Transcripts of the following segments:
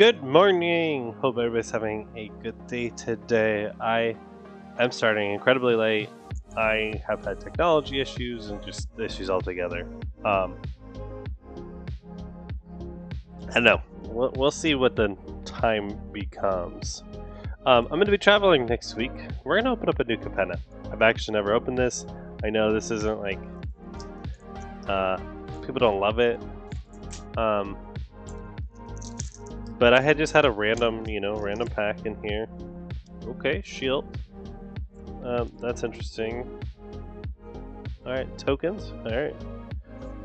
Good morning! Hope everybody's having a good day today. I am starting incredibly late. I have had technology issues and just issues altogether. I don't know. We'll see what the time becomes. I'm going to be traveling next week. We're going to open up a new capenna. I've actually never opened this. I know this isn't like... people don't love it. But I had just had a random pack in here. Okay, shield. That's interesting. Alright, tokens. Alright.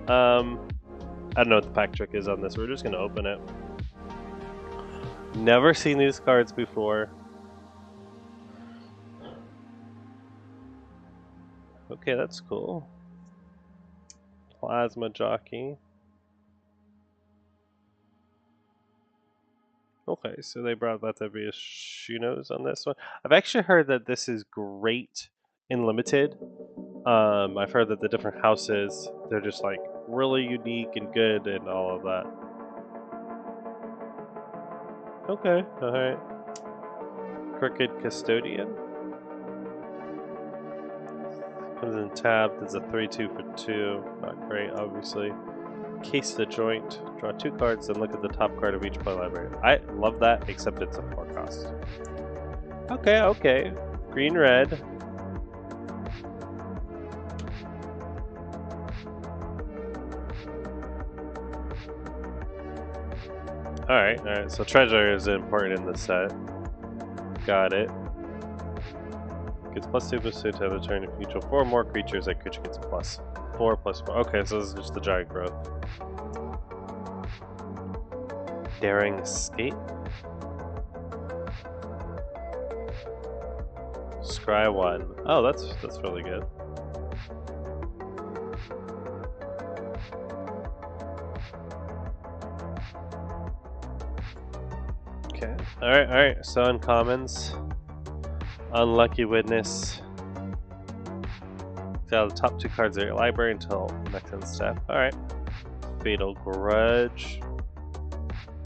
I don't know what the pack trick is on this. We're just gonna open it. Never seen these cards before. Okay, that's cool. Plasma jockey. Okay, so they brought Latvia's Shinos on this one. I've actually heard that this is great in limited. I've heard that the different houses, they're just like really unique and good and all of that. Okay, alright. Crooked Custodian. Comes in tabbed. It's a 3-2 for 2. Not great, obviously. Case the joint, draw 2 cards, and look at the top card of each play library. I love that, except it's a 4 cost. Okay. Green, red. Alright, so treasure is important in this set. Got it. Gets +2/+2 to the turn. If you control 4 more creatures, that creature gets +4/+4. Okay, so this is just the giant growth. Daring Escape. Scry 1. Oh, that's really good. Okay. Alright. So uncommons. Unlucky Witness. Got the top 2 cards of your library until next end step. Alright. Fatal Grudge.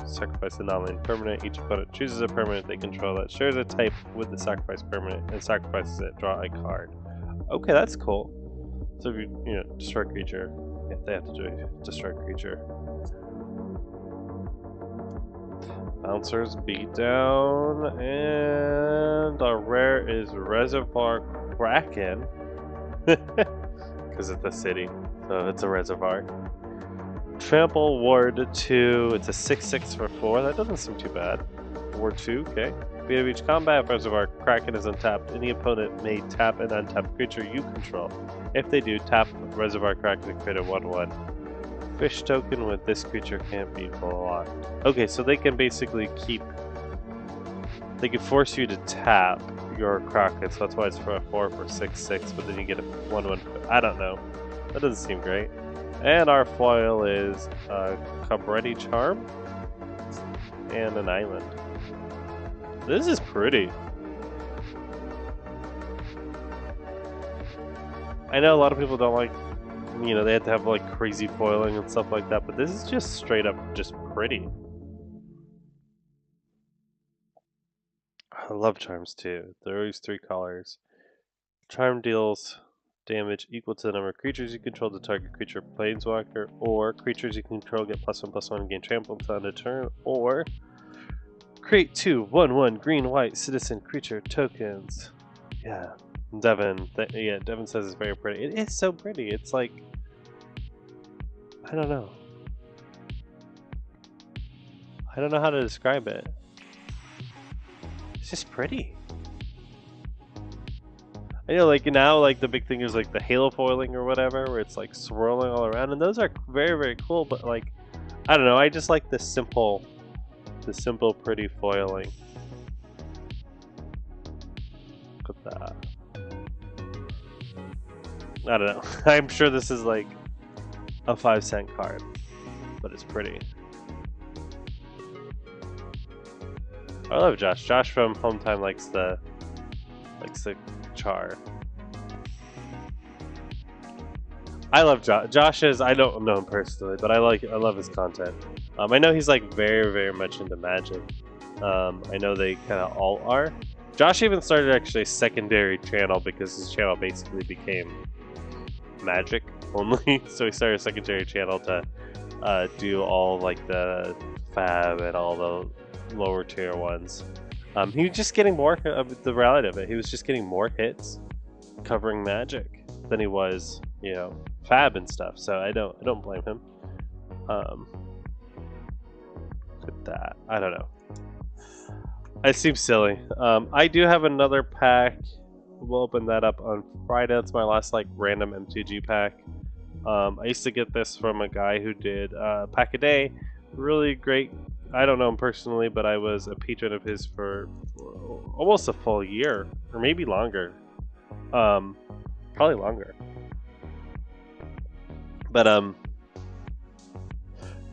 Sacrifice a non-land permanent. Each opponent chooses a permanent they control that shares a type with the sacrifice permanent and sacrifices it. Draw a card. Okay, that's cool. So if you destroy a creature, if they have to destroy a creature. Bouncers beat down, and our rare is Reservoir Kraken. Because it's a city, so it's a reservoir. Trample Ward 2, it's a 6/6 for 4, that doesn't seem too bad. Ward 2, okay. Beginning of each combat, if Reservoir Kraken is untapped, any opponent may tap an untapped creature you control. If they do, tap Reservoir Kraken to create a 1/1. Fish token with this creature can't be blocked. Okay, so they can basically they can force you to tap your Kraken, so that's why it's for a 4 for 6/6, but then you get a 1/1. I don't know. That doesn't seem great. And our foil is a Cabretti Charm and an island. This is pretty. I know a lot of people don't like, they have to have like crazy foiling and stuff like that, but this is just straight up just pretty. I love charms too. There are always 3 colors. Charm deals damage equal to the number of creatures you control to target creature planeswalker, or creatures you control get +1/+1 and gain trample until end of turn, or create 2 1/1 green-white citizen creature tokens. Yeah, Devin. Devin says it's very pretty. It is so pretty. It's like, I don't know. I don't know how to describe it. It's just pretty. I know, like now, like the big thing is like the halo foiling or whatever, where it's like swirling all around, and those are very, very cool. But like, I don't know, I just like the simple, pretty foiling. Look at that. I don't know. I'm sure this is like a 5-cent card, but it's pretty. I love Josh. Josh from Home Time likes the char. I love Josh. Josh is, I don't know him personally, but I love his content. I know he's like very much into Magic. I know they kind of all are. Josh even started actually a secondary channel because his channel basically became Magic only. So he started a secondary channel to do all like the Fab and all the lower tier ones. He was just getting more of the reality of it. He was just getting more hits covering Magic than he was, you know, Fab and stuff. So I don't blame him. With that, I don't know. It seems silly. I do have another pack. We'll open that up on Friday. That's my last like random MTG pack. I used to get this from a guy who did pack a day. Really great. I don't know him personally, but I was a patron of his for almost a full year, or maybe longer. Probably longer.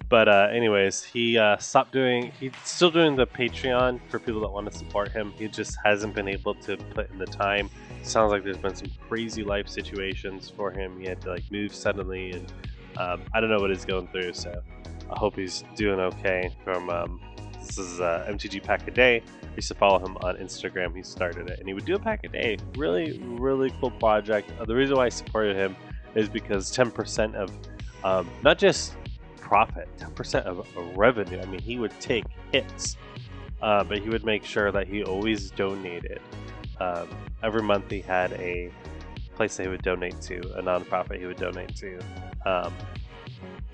But anyways, he stopped doing. He's still doing the Patreon for people that want to support him. He just hasn't been able to put in the time. Sounds like there's been some crazy life situations for him. He had to like move suddenly, and I don't know what he's going through. So I hope he's doing okay. From this is MTG Pack a Day. I used to follow him on Instagram. He started it, and he would do a pack a day. Really cool project. The reason why I supported him is because 10% of not just profit, 10% of revenue. I mean, he would take hits, but he would make sure that he always donated. Every month he had a place that he would donate to, a nonprofit he would donate to.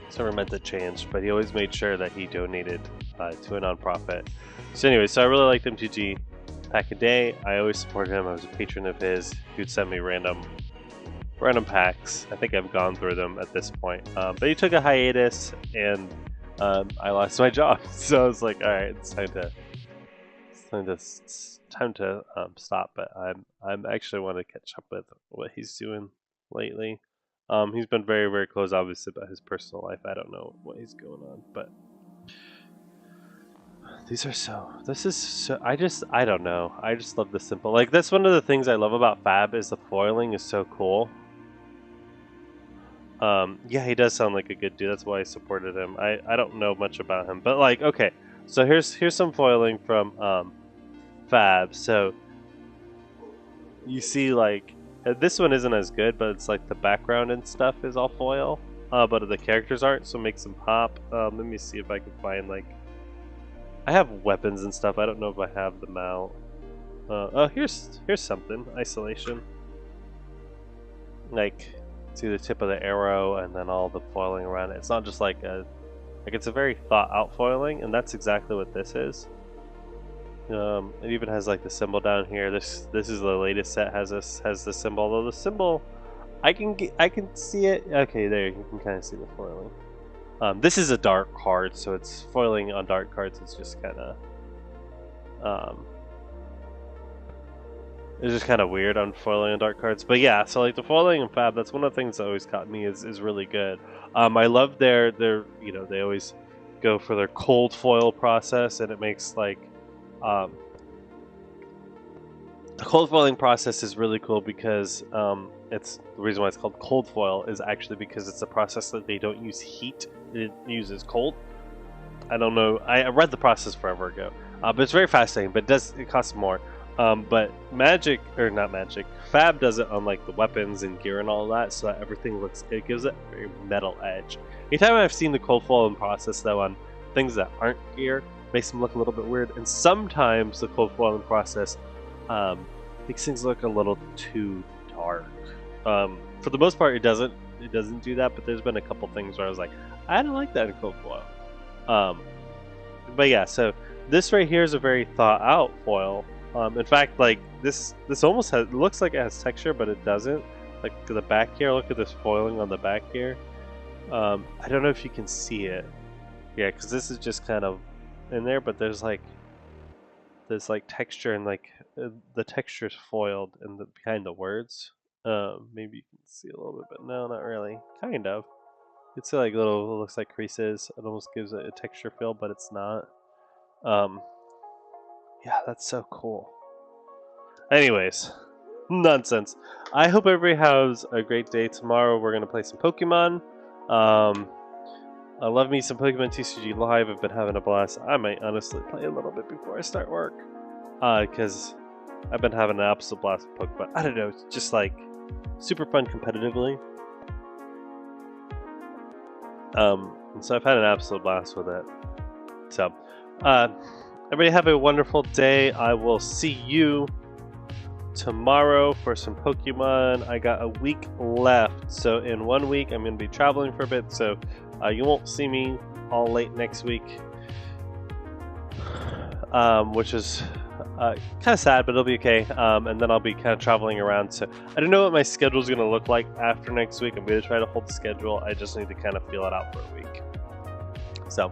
So never meant to change, but he always made sure that he donated to a nonprofit. So anyway, so I really liked MTG Pack a Day. I always supported him. I was a patron of his. He'd send me random packs. I think I've gone through them at this point. But he took a hiatus, and I lost my job. So I was like, all right, it's time to stop. But I'm actually want to catch up with what he's doing lately. He's been very close, obviously, about his personal life. I don't know what he's going on, but these are so. This is so. I don't know. I just love the simple. Like that's one of the things I love about Fab is the foiling is so cool. Yeah, he does sound like a good dude. That's why I supported him. I don't know much about him, but like, okay, so here's some foiling from Fab. So you see, like, this one isn't as good, but it's like the background and stuff is all foil, but the characters aren't, so it makes them pop. Let me see if I can find like, I have weapons and stuff. I don't know if I have them out. Oh, here's something. Isolation. Like. See the tip of the arrow and then all the foiling around it. It's not just like it's a very thought out foiling, and that's exactly what this is. It even has like the symbol down here. This is the latest set has the symbol. Although the symbol, I can see it. Okay, there you can kind of see the foiling. This is a dark card, so it's foiling on dark cards. It's just kind of it's just kind of weird on foiling on dark cards. But yeah, so like the foiling in Fab, that's one of the things that always caught me is really good. I love their you know, they always go for their cold foil process, and it makes like the cold foiling process is really cool because it's the reason why it's called cold foil is actually because it's a process that they don't use heat, it uses cold. I don't know, I read the process forever ago, but it's very fascinating, but it costs more. But Fab does it on like the weapons and gear and all that, so that everything it gives it a very metal edge. Anytime I've seen the cold foiling process though on things that aren't gear, makes them look a little bit weird, and sometimes the cold foiling process makes things look a little too dark. For the most part, it doesn't do that, but there's been a couple things where I was like, I don't like that in cold foil. But yeah, so this right here is a very thought out foil. In fact, like this almost looks like it has texture, but it doesn't. Like the back here, look at this foiling on the back here. I don't know if you can see it. Yeah, because this is just kind of in there, but there's like texture, and like the texture is foiled in behind the words. Maybe you can see a little bit, but no, not really. Kind of. It's like little, looks like creases. It almost gives it a texture feel, but it's not. Yeah, that's so cool. Anyways, nonsense. I hope everybody has a great day. Tomorrow we're gonna play some Pokemon. I love me some Pokemon TCG Live. I've been having a blast. I might honestly play a little bit before I start work. Because I've been having an absolute blast with Pokemon. I don't know, it's just like super fun competitively. And so I've had an absolute blast with it. So, everybody have a wonderful day. I will see you tomorrow for some Pokemon. I got a week left, so in 1 week I'm going to be traveling for a bit, so you won't see me all late next week, which is kind of sad, but it'll be okay. And then I'll be kind of traveling around, so I don't know what my schedule is going to look like after next week. I'm going to try to hold the schedule. I just need to kind of feel it out for a week. So